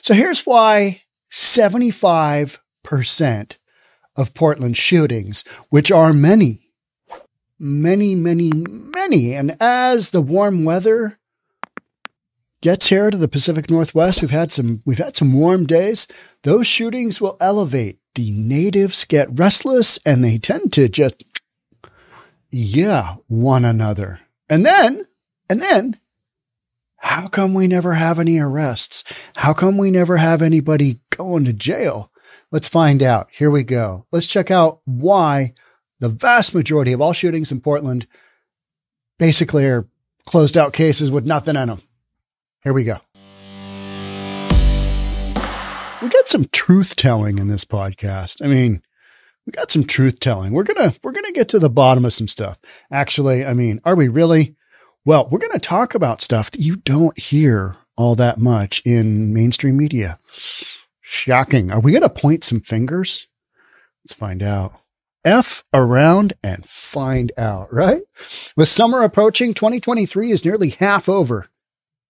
So here's why 75% of Portland shootings, which are many, and as the warm weather gets here to the Pacific Northwest, we've had some warm days. Those shootings will elevate. The natives get restless and they tend to just, one another. And then, how come we never have any arrests? How come we never have anybody going to jail? Let's find out. Here we go. Let's check out why the vast majority of all shootings in Portland basically are closed out cases with nothing in them. Here we go. We got some truth telling in this podcast. I mean, we got some truth telling. We're going to get to the bottom of some stuff. Actually, I mean, are we really? Well, we're going to talk about stuff that you don't hear all that much in mainstream media. Shocking. Are we going to point some fingers? Let's find out. F around and find out, right? With summer approaching, 2023 is nearly half over.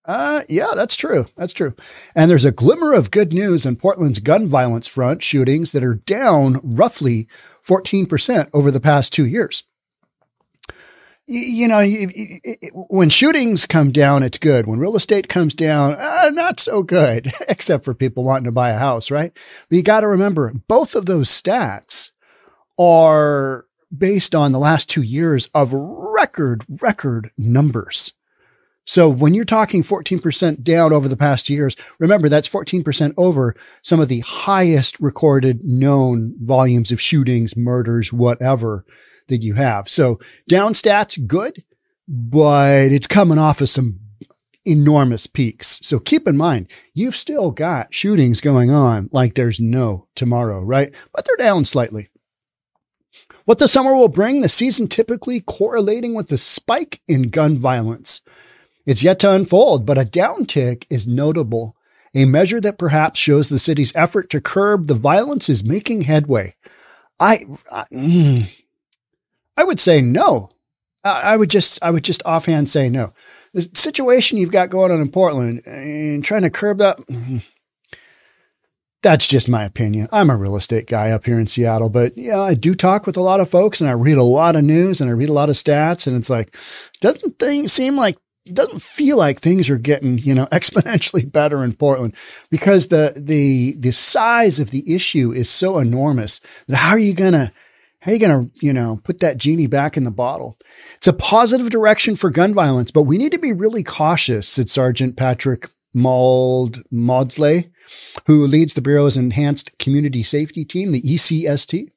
Yeah, that's true. That's true. And there's a glimmer of good news in Portland's gun violence front, shootings that are down roughly 14% over the past 2 years. When shootings come down, it's good. When real estate comes down, not so good, except for people wanting to buy a house, right? But you got to remember, both of those stats are based on the last 2 years of record numbers. So when you're talking 14% down over the past years, remember that's 14% over some of the highest recorded known volumes of shootings, murders, whatever that you have. So down stats, good, but it's coming off of some enormous peaks. So keep in mind, you've still got shootings going on like there's no tomorrow, right? But they're down slightly. What the summer will bring, the season typically correlating with the spike in gun violence. It's yet to unfold, but a downtick is notable, a measure that perhaps shows the city's effort to curb the violence is making headway. I would say no. I would just offhand say no. The situation you've got going on in Portland and trying to curb that, that's just my opinion. I'm a real estate guy up here in Seattle, but yeah, I do talk with a lot of folks and I read a lot of news and I read a lot of stats, and it's like, doesn't it doesn't feel like things are getting, exponentially better in Portland, because the size of the issue is so enormous that how are you going to, put that genie back in the bottle? It's a positive direction for gun violence, but we need to be really cautious, said Sergeant Patrick Maudsley, who leads the Bureau's Enhanced Community Safety Team, the ECST.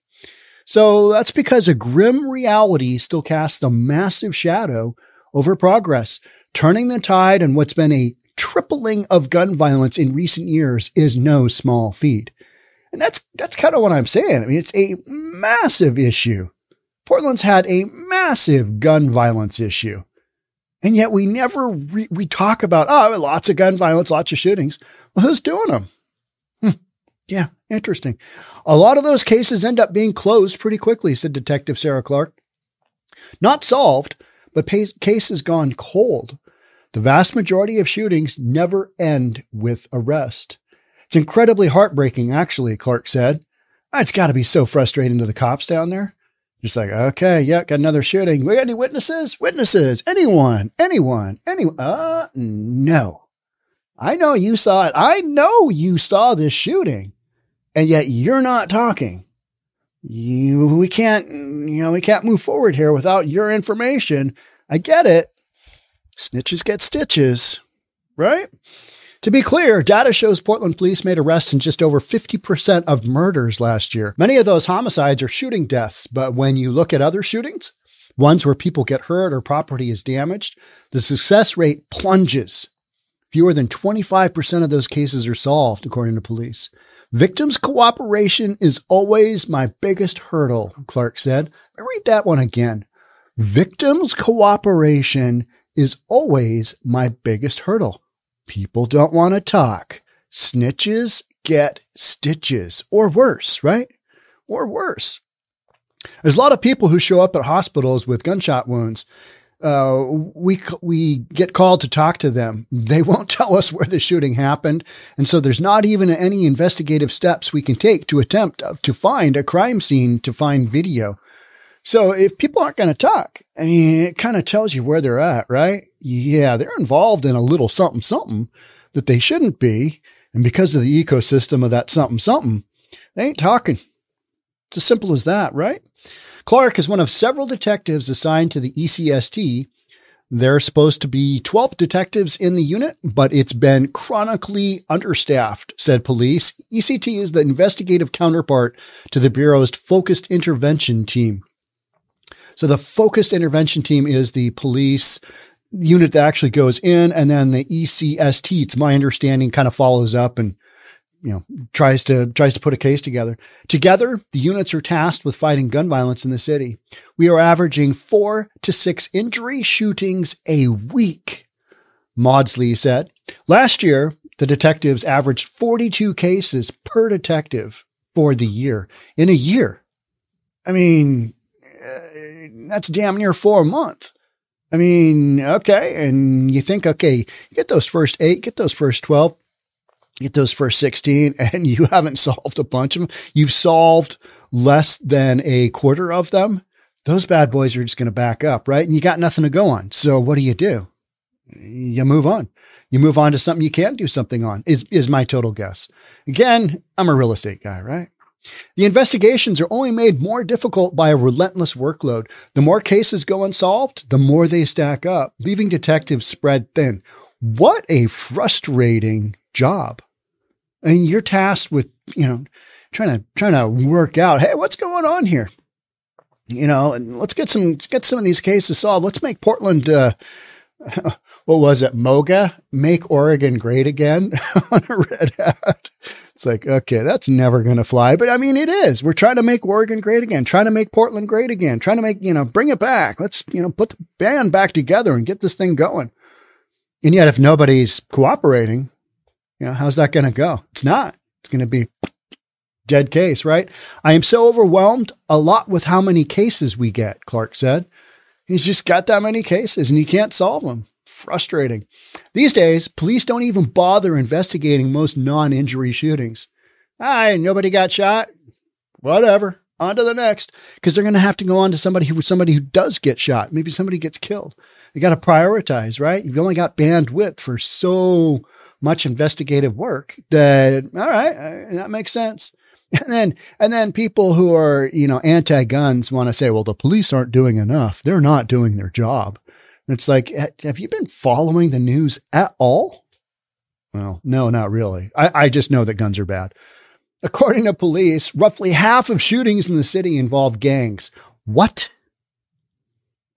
So that's because a grim reality still casts a massive shadow over progress. Turning the tide on what's been a tripling of gun violence in recent years is no small feat. And that's kind of what I'm saying. I mean, it's a massive issue. Portland's had a massive gun violence issue. And yet we never, we talk about, lots of gun violence, lots of shootings. Well, who's doing them? Yeah, interesting. A lot of those cases end up being closed pretty quickly, said Detective Sarah Clark. Not solved, but cases gone cold. The vast majority of shootings never end with arrest. It's incredibly heartbreaking, actually, Clark said. It's got to be so frustrating to the cops down there. Just like, okay, yeah, got another shooting. We got any witnesses? Witnesses? Anyone? No. I know you saw it. I know you saw this shooting, and yet you're not talking. We can't move forward here without your information. I get it. Snitches get stitches, right? To be clear, data shows Portland police made arrests in just over 50% of murders last year. Many of those homicides are shooting deaths, but when you look at other shootings, ones where people get hurt or property is damaged, the success rate plunges. Fewer than 25% of those cases are solved, according to police. Victims' cooperation is always my biggest hurdle, Clark said. I read that one again. Victims' cooperation is always my biggest hurdle. People don't want to talk. Snitches get stitches, or worse, right? Or worse. There's a lot of people who show up at hospitals with gunshot wounds. We get called to talk to them. They won't tell us where the shooting happened. And so there's not even any investigative steps we can take to attempt to find a crime scene, to find video. So if people aren't going to talk, I mean, it kind of tells you where they're at, right? Yeah, they're involved in a little something, something that they shouldn't be. And because of the ecosystem of that something, something, they ain't talking. It's as simple as that, right? Clark is one of several detectives assigned to the ECST. There's supposed to be 12 detectives in the unit, but it's been chronically understaffed, said police. ECT is the investigative counterpart to the Bureau's Focused Intervention Team. So the Focused Intervention Team is the police unit that actually goes in, and then the ECST, it's my understanding, kind of follows up and, tries to put a case together. Together, the units are tasked with fighting gun violence in the city. We are averaging 4 to 6 injury shootings a week, Maudsley said. Last year, the detectives averaged 42 cases per detective for the year. In a year. I mean, that's damn near 4 a month. I mean, okay. And you think, okay, get those first 8, get those first 12, get those first 16, and you haven't solved a bunch of them. You've solved less than a quarter of them. Those bad boys are just going to back up, right? And you got nothing to go on. So what do? You move on. You move on to something you can do something on, is my total guess. Again, I'm a real estate guy, right? The investigations are only made more difficult by a relentless workload. The more cases go unsolved, the more they stack up, leaving detectives spread thin. What a frustrating job. And you're tasked with, trying to work out, hey, what's going on here? And let's get some of these cases solved. Let's make Portland, what was it? MOGA, make Oregon great again on a red hat. It's like, okay, that's never going to fly. But I mean, it is. We're trying to make Oregon great again, trying to make Portland great again, trying to make, bring it back. Let's, put the band back together and get this thing going. And yet if nobody's cooperating, how's that going to go? It's not. It's going to be dead case, right? I am so overwhelmed a lot with how many cases we get, Clark said. He's just got that many cases and he can't solve them. Frustrating. These days, police don't even bother investigating most non-injury shootings. Nobody got shot. Whatever. On to the next. Because they're going to have to go on to somebody who does get shot. Maybe somebody gets killed. You got to prioritize, right? You've only got bandwidth for so much investigative work that, all right, that makes sense. And then people who are, anti-guns want to say, well, the police aren't doing enough. They're not doing their job. It's like, have you been following the news at all? Well, no, not really. I just know that guns are bad. According to police, roughly half of shootings in the city involve gangs. What?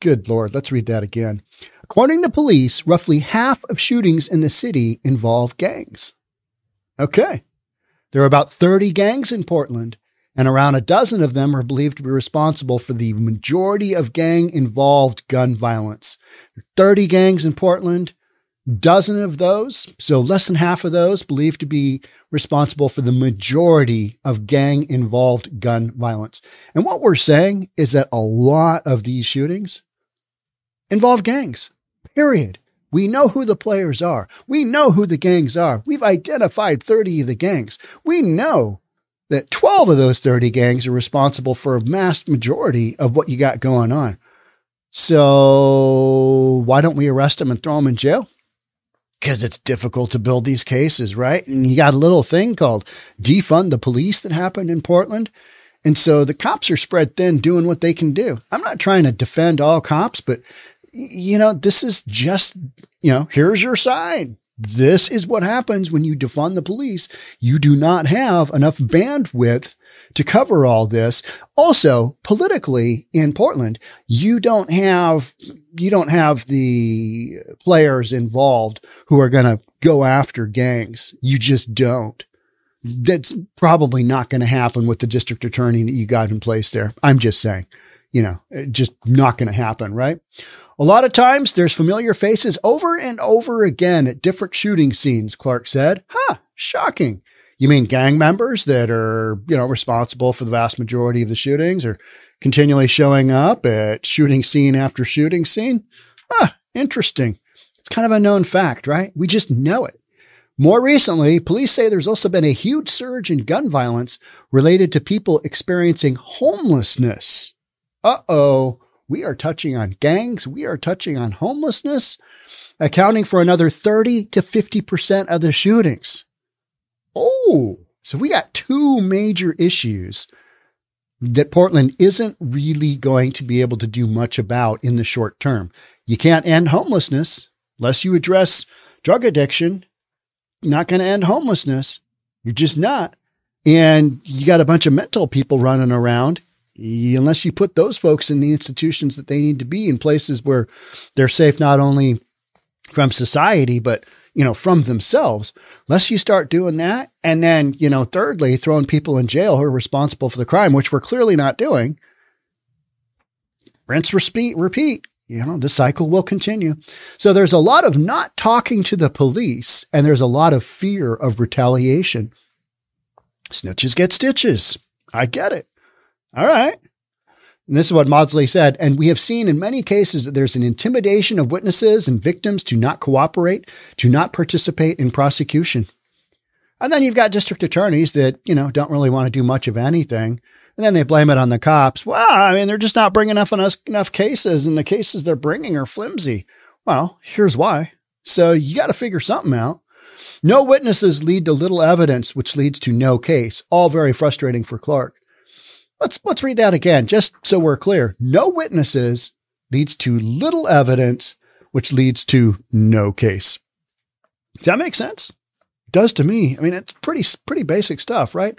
Good Lord. Let's read that again. According to police, roughly half of shootings in the city involve gangs. Okay. There are about 30 gangs in Portland, and around a dozen of them are believed to be responsible for the majority of gang-involved gun violence. 30 gangs in Portland, dozen of those, so less than half of those, believed to be responsible for the majority of gang-involved gun violence. And what we're saying is that a lot of these shootings involve gangs, period. We know who the players are. We know who the gangs are. We've identified 30 of the gangs. We know that 12 of those 30 gangs are responsible for a vast majority of what you got going on. So why don't we arrest them and throw them in jail? Because it's difficult to build these cases, right? And you got a little thing called defund the police that happened in Portland. And so the cops are spread thin doing what they can do. I'm not trying to defend all cops, but this is just, here's your side. This is what happens when you defund the police. You do not have enough bandwidth to cover all this. Also, politically in Portland, you don't have the players involved who are going to go after gangs. You just don't. That's probably not going to happen with the district attorney that you got in place there. I'm just saying, just not going to happen, right? A lot of times there's familiar faces over and over again at different shooting scenes, Clark said. Shocking. You mean gang members that are, responsible for the vast majority of the shootings or continually showing up at shooting scene after shooting scene? Interesting. It's kind of a known fact, right? We just know it. More recently, police say there's also been a huge surge in gun violence related to people experiencing homelessness. We are touching on gangs. We are touching on homelessness, accounting for another 30 to 50% of the shootings. Oh, so we got two major issues that Portland isn't really going to be able to do much about in the short term. You can't end homelessness unless you address drug addiction. You're not going to end homelessness. You're just not. And you got a bunch of mental people running around. Unless you put those folks in the institutions that they need to be in, places where they're safe, not only from society, but, from themselves, unless you start doing that. And then, thirdly, throwing people in jail who are responsible for the crime, which we're clearly not doing. Rinse, repeat. The cycle will continue. So there's a lot of not talking to the police, and there's a lot of fear of retaliation. Snitches get stitches. I get it. All right. And this is what Maudsley said. And we have seen in many cases that there's an intimidation of witnesses and victims to not cooperate, to not participate in prosecution. And then you've got district attorneys that, don't really want to do much of anything. And then they blame it on the cops. Well, they're just not bringing enough cases, and the cases they're bringing are flimsy. Well, here's why. So you got to figure something out. No witnesses lead to little evidence, which leads to no case. All very frustrating for Clark. Let's read that again, just so we're clear. No witnesses leads to little evidence, which leads to no case. Does that make sense? It does to me. It's pretty basic stuff, right?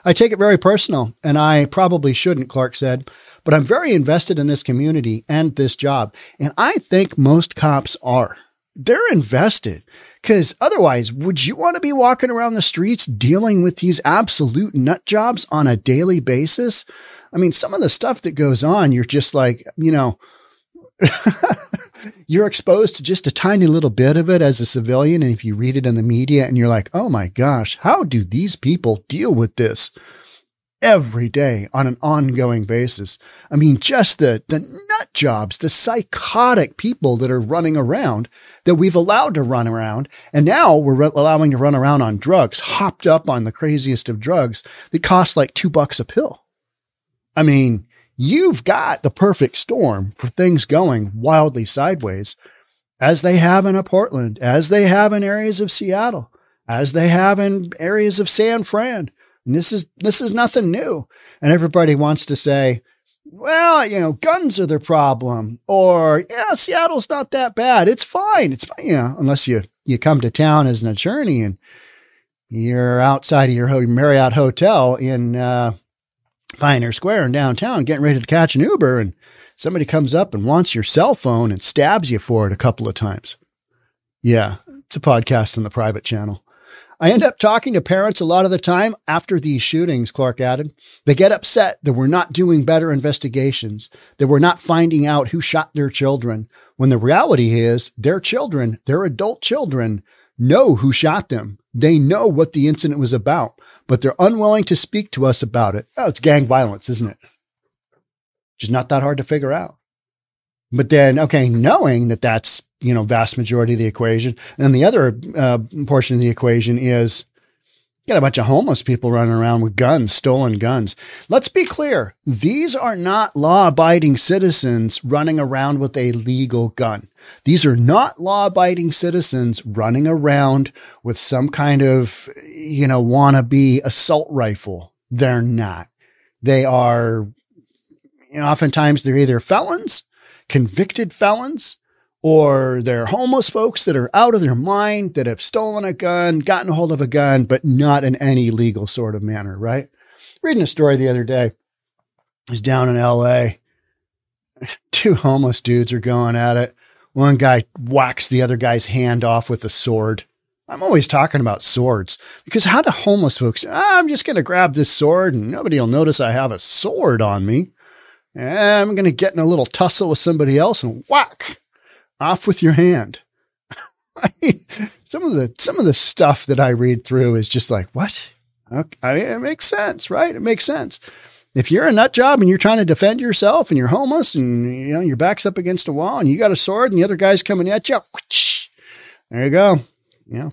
I take it very personal, and I probably shouldn't, Clark said, but I'm very invested in this community and this job. And I think most cops are. They're invested, because otherwise, would you want to be walking around the streets dealing with these absolute nut jobs on a daily basis? Some of the stuff that goes on, you're just like, you're exposed to just a tiny little bit of it as a civilian. And if you read it in the media and you're like, oh my gosh, how do these people deal with this every day on an ongoing basis? Just the nut jobs, the psychotic people that are running around that we've allowed to run around. And now we're allowing to run around on drugs, hopped up on the craziest of drugs that cost like $2 a pill. You've got the perfect storm for things going wildly sideways, as they have in Portland, as they have in areas of Seattle, as they have in areas of San Fran. And this is nothing new. And everybody wants to say, well, guns are the problem, or Seattle's not that bad. It's fine. It's fine. Unless you come to town as an attorney and you're outside of your Marriott hotel in Pioneer Square in downtown, getting ready to catch an Uber, and somebody comes up and wants your cell phone and stabs you for it a couple of times. Yeah, it's a podcast on the private channel. I end up talking to parents a lot of the time after these shootings, Clark added. They get upset that we're not doing better investigations, that we're not finding out who shot their children, when the reality is their children, their adult children, know who shot them. They know what the incident was about, but they're unwilling to speak to us about it. Oh, it's gang violence, isn't it? Just not that hard to figure out. But then, okay, knowing that that's, vast majority of the equation. And the other portion of the equation is you got a bunch of homeless people running around with guns, stolen guns. Let's be clear. These are not law-abiding citizens running around with a legal gun. These are not law-abiding citizens running around with some kind of, wannabe assault rifle. They're not. They are, oftentimes they're either felons, convicted felons, or they're homeless folks that are out of their mind, that have stolen a gun, gotten a hold of a gun, but not in any legal sort of manner, right? Reading a story the other day. I was down in LA. Two homeless dudes are going at it. One guy whacks the other guy's hand off with a sword. I'm always talking about swords, because how do homeless folks, I'm just going to grab this sword and nobody will notice I have a sword on me. And I'm going to get in a little tussle with somebody else and whack. Off with your hand. Some of the stuff that I read through is just like, what? Okay. It makes sense, right? It makes sense. If you're a nut job and you're trying to defend yourself and you're homeless and your back's up against a wall and you got a sword and the other guy's coming at you, there you go.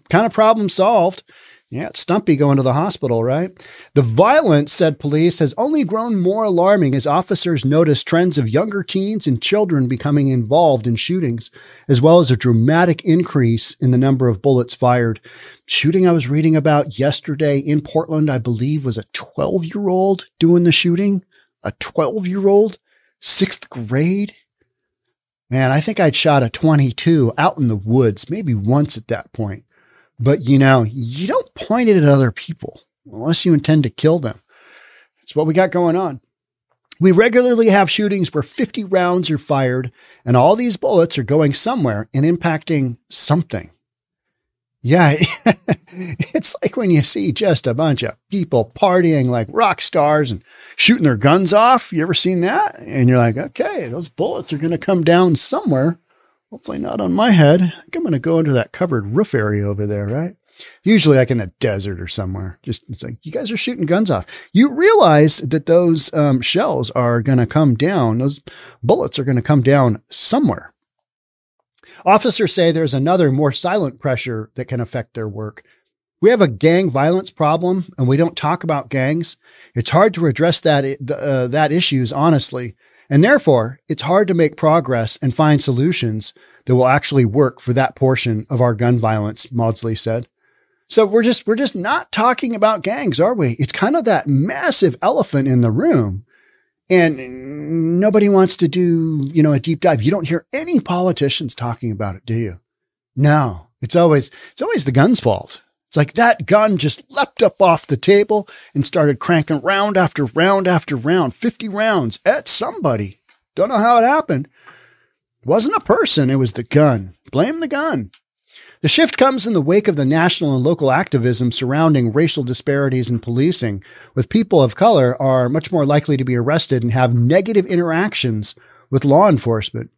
Kind of problem solved. Yeah, it's Stumpy going to the hospital, right? The violence, said police, has only grown more alarming as officers notice trends of younger teens and children becoming involved in shootings, as well as a dramatic increase in the number of bullets fired. Shooting I was reading about yesterday in Portland, I believe, was a 12-year-old doing the shooting. A 12-year-old, 6th grade. Man, I think I'd shot a 22 out in the woods, maybe once at that point. But, you don't point it at other people unless you intend to kill them. It's what we got going on. We regularly have shootings where 50 rounds are fired and all these bullets are going somewhere and impacting something. Yeah, it's like when you see just a bunch of people partying like rock stars and shooting their guns off. You ever seen that? And you're like, okay, those bullets are going to come down somewhere. Hopefully not on my head. I think I'm going to go into that covered roof area over there, right? Usually like in the desert or somewhere. It's like, you guys are shooting guns off. You realize that those shells are going to come down. Those bullets are going to come down somewhere. Officers say there's another more silent pressure that can affect their work. We have a gang violence problem and we don't talk about gangs. It's hard to address that issues honestly. And therefore, it's hard to make progress and find solutions that will actually work for that portion of our gun violence, Maudsley said. So we're just not talking about gangs, are we? It's kind of that massive elephant in the room. And nobody wants to do, a deep dive. You don't hear any politicians talking about it, do you? No, it's always the gun's fault. It's like that gun just leapt up off the table and started cranking round after round after round, 50 rounds at somebody. Don't know how it happened. It wasn't a person. It was the gun. Blame the gun. The shift comes in the wake of the national and local activism surrounding racial disparities in policing, with people of color are much more likely to be arrested and have negative interactions with law enforcement.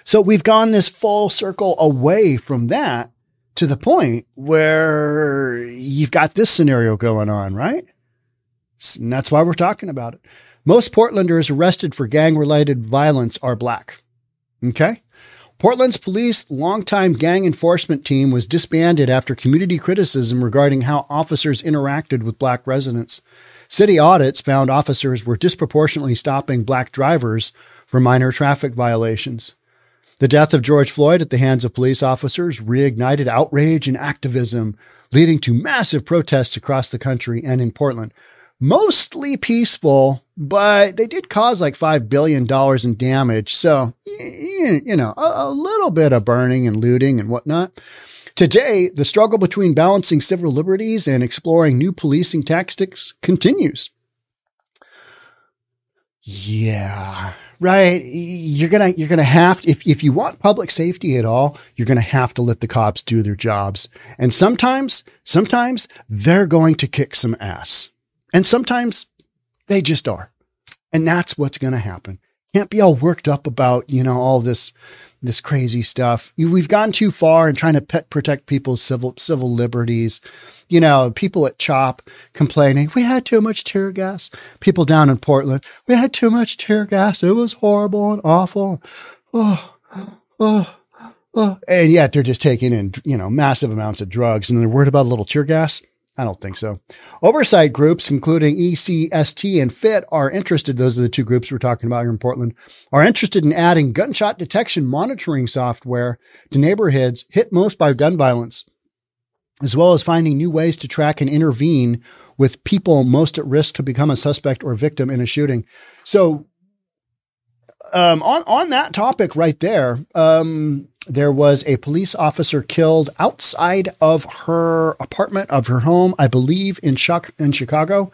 So we've gone this full circle away from that to the point where you've got this scenario going on, right? And that's why we're talking about it. Most Portlanders arrested for gang-related violence are Black. Okay? Portland's police longtime gang enforcement team was disbanded after community criticism regarding how officers interacted with Black residents. City audits found officers were disproportionately stopping Black drivers for minor traffic violations. The death of George Floyd at the hands of police officers reignited outrage and activism, leading to massive protests across the country and in Portland. Mostly peaceful, but they did cause like $5 billion in damage. So, a little bit of burning and looting and whatnot. Today, the struggle between balancing civil liberties and exploring new policing tactics continues. Yeah. Right. You're going to have to, if you want public safety at all, you're going to have to let the cops do their jobs. And sometimes they're going to kick some ass, and sometimes they just are. And that's what's going to happen. Can't be all worked up about, all this crazy stuff. We've gone too far in trying to protect people's civil liberties. People at CHOP complaining, we had too much tear gas. People down in Portland, we had too much tear gas. It was horrible and awful. And yet they're just taking in, massive amounts of drugs and they're worried about a little tear gas. I don't think so. Oversight groups, including ECST and FIT, are interested. Those are the two groups we're talking about here in Portland, are interested in adding gunshot detection monitoring software to neighborhoods hit most by gun violence, as well as finding new ways to track and intervene with people most at risk to become a suspect or victim in a shooting. So, on that topic right there, there was a police officer killed outside of her apartment, of her home, I believe in Chicago.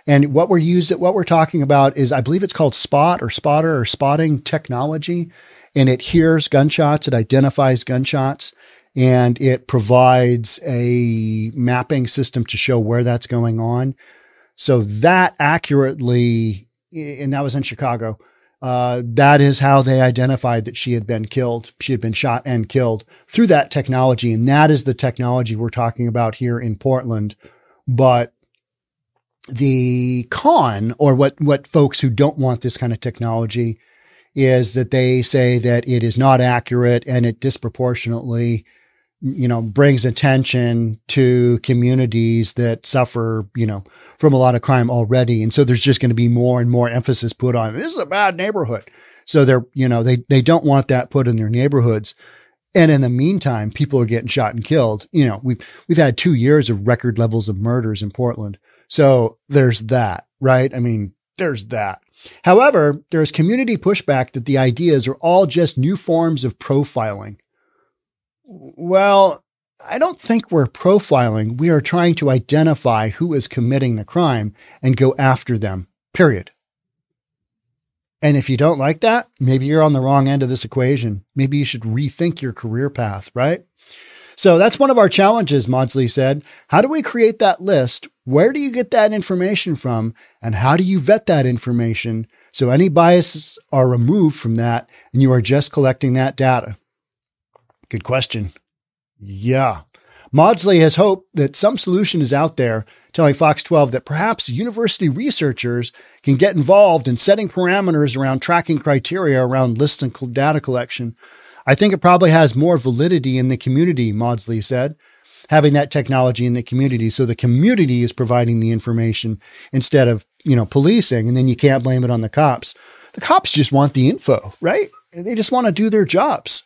And what we're talking about is, I believe it's called spotting technology. And it hears gunshots. It identifies gunshots, and it provides a mapping system to show where that's going on. So that accurately, and that was in Chicago. That is how they identified that she had been killed. She had been shot and killed through that technology. And that is the technology we're talking about here in Portland. But The con, or what folks who don't want this kind of technology, is that they say that it is not accurate and it disproportionately, brings attention to communities that suffer, from a lot of crime already. And so there's just going to be more and more emphasis put on, this is a bad neighborhood. So they don't want that put in their neighborhoods. And in the meantime, people are getting shot and killed. We've had 2 years of record levels of murders in Portland. So there's that, right? I mean, there's that. However, there's community pushback that the ideas are all just new forms of profiling. Well, I don't think we're profiling. We are trying to identify who is committing the crime and go after them, period. And if you don't like that, maybe you're on the wrong end of this equation. Maybe you should rethink your career path, right? So that's one of our challenges, Maudsley said. How do we create that list? Where do you get that information from? And how do you vet that information so any biases are removed from that and you are just collecting that data? Good question. Yeah. Maudsley has hoped that some solution is out there, telling Fox 12 that perhaps university researchers can get involved in setting parameters around tracking criteria around lists and data collection. I think it probably has more validity in the community, Maudsley said, having that technology in the community. So the community is providing the information instead of, policing, and then you can't blame it on the cops. The cops just want the info, right? They just want to do their jobs.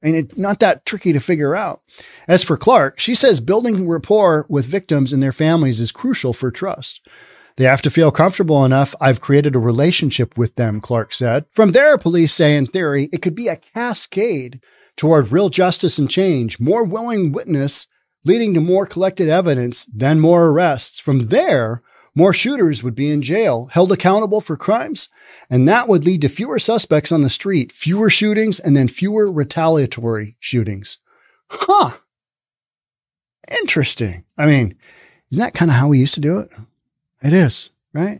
And it's not that tricky to figure out. As for Clark, she says building rapport with victims and their families is crucial for trust. They have to feel comfortable enough. I've created a relationship with them, Clark said. From there, police say, in theory, it could be a cascade toward real justice and change, more willing witness leading to more collected evidence, then more arrests. From there, more shooters would be in jail, held accountable for crimes, and that would lead to fewer suspects on the street, fewer shootings, and then fewer retaliatory shootings. Huh. Interesting. I mean, isn't that kind of how we used to do it? It is, right?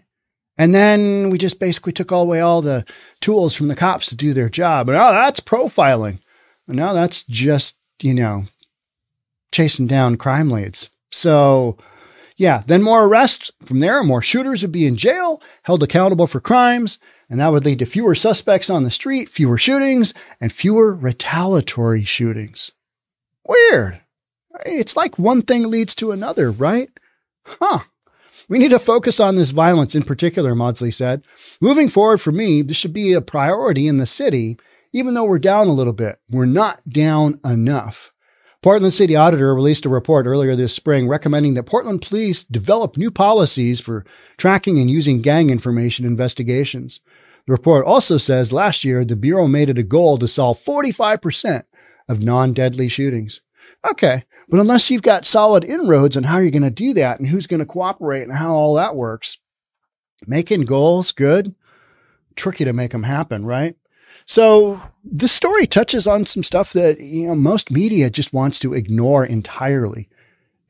And then we just basically took away all the tools from the cops to do their job. And that's profiling. And now that's just, chasing down crime leads. So yeah, then more arrests. From there, more shooters would be in jail, held accountable for crimes, and that would lead to fewer suspects on the street, fewer shootings, and fewer retaliatory shootings. Weird. It's like one thing leads to another, right? Huh. We need to focus on this violence in particular, Maudsley said. Moving forward for me, this should be a priority in the city, even though we're down a little bit. We're not down enough. Portland City Auditor released a report earlier this spring recommending that Portland police develop new policies for tracking and using gang information investigations. The report also says last year, the Bureau made it a goal to solve 45% of non-deadly shootings. Okay, but unless you've got solid inroads on how you're going to do that and who's going to cooperate and how all that works, making goals good, tricky to make them happen, right? So this story touches on some stuff that, most media just wants to ignore entirely.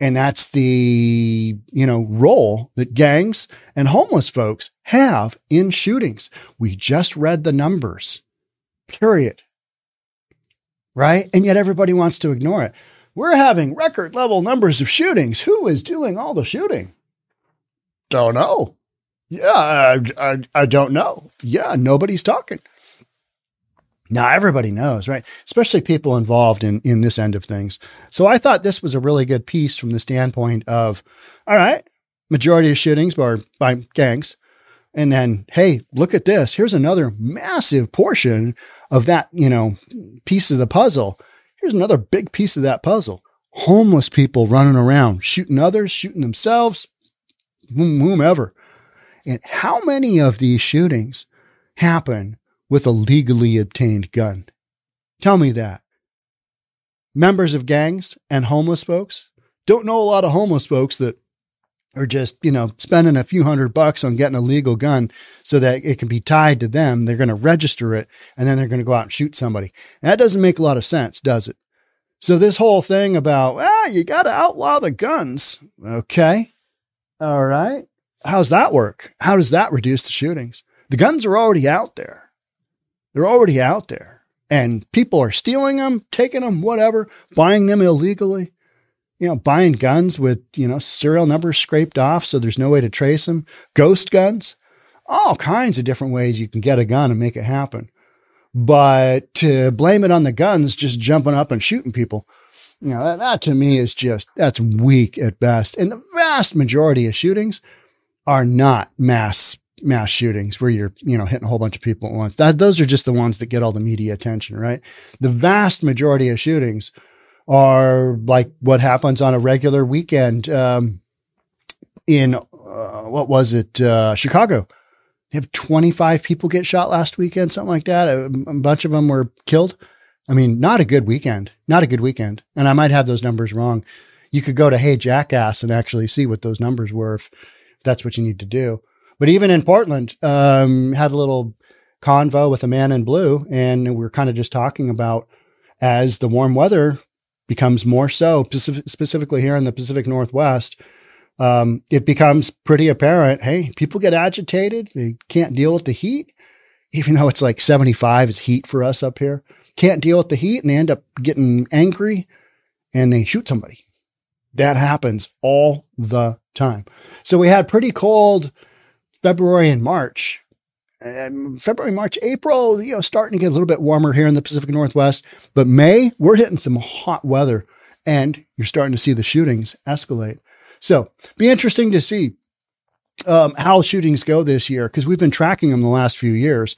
And that's the, role that gangs and homeless folks have in shootings. We just read the numbers, period. Right? And yet everybody wants to ignore it. We're having record level numbers of shootings. Who is doing all the shooting? Don't know. Yeah, I don't know. Yeah, nobody's talking. Now everybody knows, right? Especially people involved in this end of things. So I thought this was a really good piece from the standpoint of, all right, majority of shootings are by gangs. And then, hey, look at this. Here's another massive portion of that, piece of the puzzle. Here's another big piece of that puzzle. Homeless people running around, shooting others, shooting themselves, whomever. And how many of these shootings happen with a legally obtained gun? Tell me that. Members of gangs and homeless folks. Don't know a lot of homeless folks that are just, spending a few $100 on getting a legal gun so that it can be tied to them. They're going to register it and then they're going to go out and shoot somebody. And that doesn't make a lot of sense, does it? So this whole thing about, you got to outlaw the guns. Okay. All right. How's that work? How does that reduce the shootings? The guns are already out there. They're already out there and people are stealing them, taking them, whatever, buying them illegally. buying guns with, serial numbers scraped off so there's no way to trace them, ghost guns, all kinds of different ways you can get a gun and make it happen. But to blame it on the guns, just jumping up and shooting people, that to me is that's weak at best. And the vast majority of shootings are not mass shootings where you're, hitting a whole bunch of people at once. Those are just the ones that get all the media attention, right? The vast majority of shootings are like what happens on a regular weekend, Chicago. You have 25 people get shot last weekend, something like that. A bunch of them were killed. I mean, not a good weekend. And I might have those numbers wrong. You could go to Hey Jackass and actually see what those numbers were if that's what you need to do. But even in Portland, had a little convo with a man in blue, and we're kind of just talking about as the warm weather becomes more so, specifically here in the Pacific Northwest, it becomes pretty apparent, hey, people get agitated. They can't deal with the heat, even though it's like 75 is heat for us up here. Can't deal with the heat, and they end up getting angry and they shoot somebody. That happens all the time. So we had pretty cold February and March. April, starting to get a little bit warmer here in the Pacific Northwest. But May, we're hitting some hot weather, and you're starting to see the shootings escalate. So be interesting to see how shootings go this year, because we've been tracking them the last few years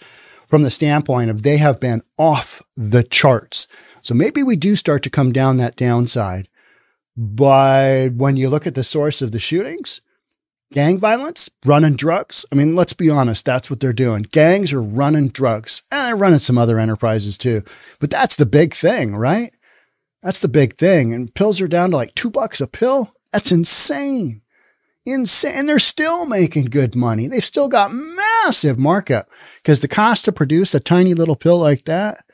from the standpoint of they have been off the charts. So maybe we do start to come down that downside. But when you look at the source of the shootings, gang violence, running drugs. I mean, let's be honest. That's what they're doing. Gangs are running drugs, and they're running some other enterprises too. But that's the big thing, right? That's the big thing. And pills are down to like $2 a pill. That's insane. And they're still making good money. They've still got massive markup because the cost to produce a tiny little pill like that,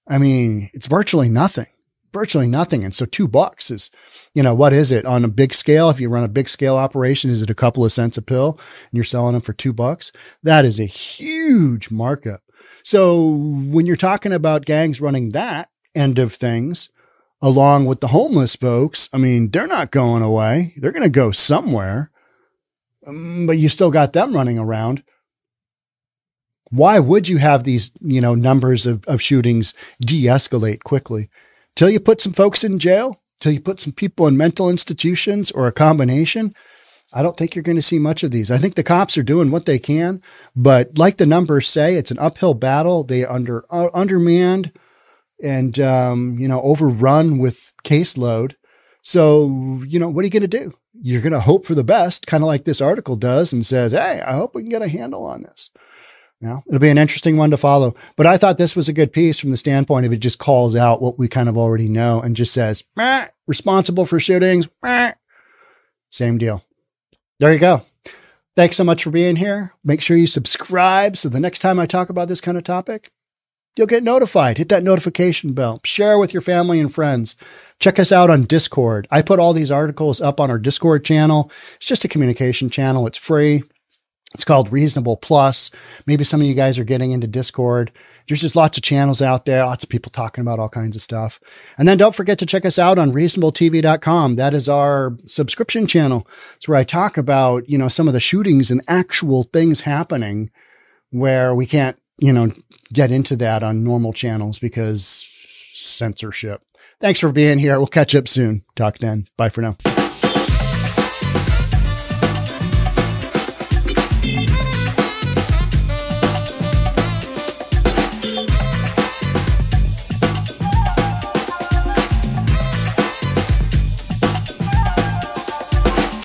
I mean, it's virtually nothing. And so $2 is, what is it on a big scale? If you run a big scale operation, is it a couple of cents a pill and you're selling them for $2? That is a huge markup. So when you're talking about gangs running that end of things, along with the homeless folks, I mean, they're not going away. They're going to go somewhere, but you still got them running around. Why would you have these, numbers of shootings de-escalate quickly? Till you put some folks in jail, till you put some people in mental institutions or a combination, I don't think you're going to see much of these. I think the cops are doing what they can, but like the numbers say, it's an uphill battle. They are undermanned and, overrun with caseload. So, what are you going to do? You're going to hope for the best, kind of like this article does, and says, hey, I hope we can get a handle on this. It'll be an interesting one to follow, but I thought this was a good piece from the standpoint of it just calls out what we kind of already know and just says, responsible for shootings. Same deal. There you go. Thanks so much for being here. Make sure you subscribe so the next time I talk about this kind of topic, you'll get notified. Hit that notification bell. Share with your family and friends. Check us out on Discord. I put all these articles up on our Discord channel. It's just a communication channel. It's free. It's called Reasonable Plus. Maybe some of you guys are getting into Discord. There's just lots of channels out there, lots of people talking about all kinds of stuff. And then don't forget to check us out on reasonabletv.com. That is our subscription channel. It's where I talk about, some of the shootings and actual things happening where we can't, get into that on normal channels because censorship. Thanks for being here. We'll catch up soon. Talk then. Bye for now.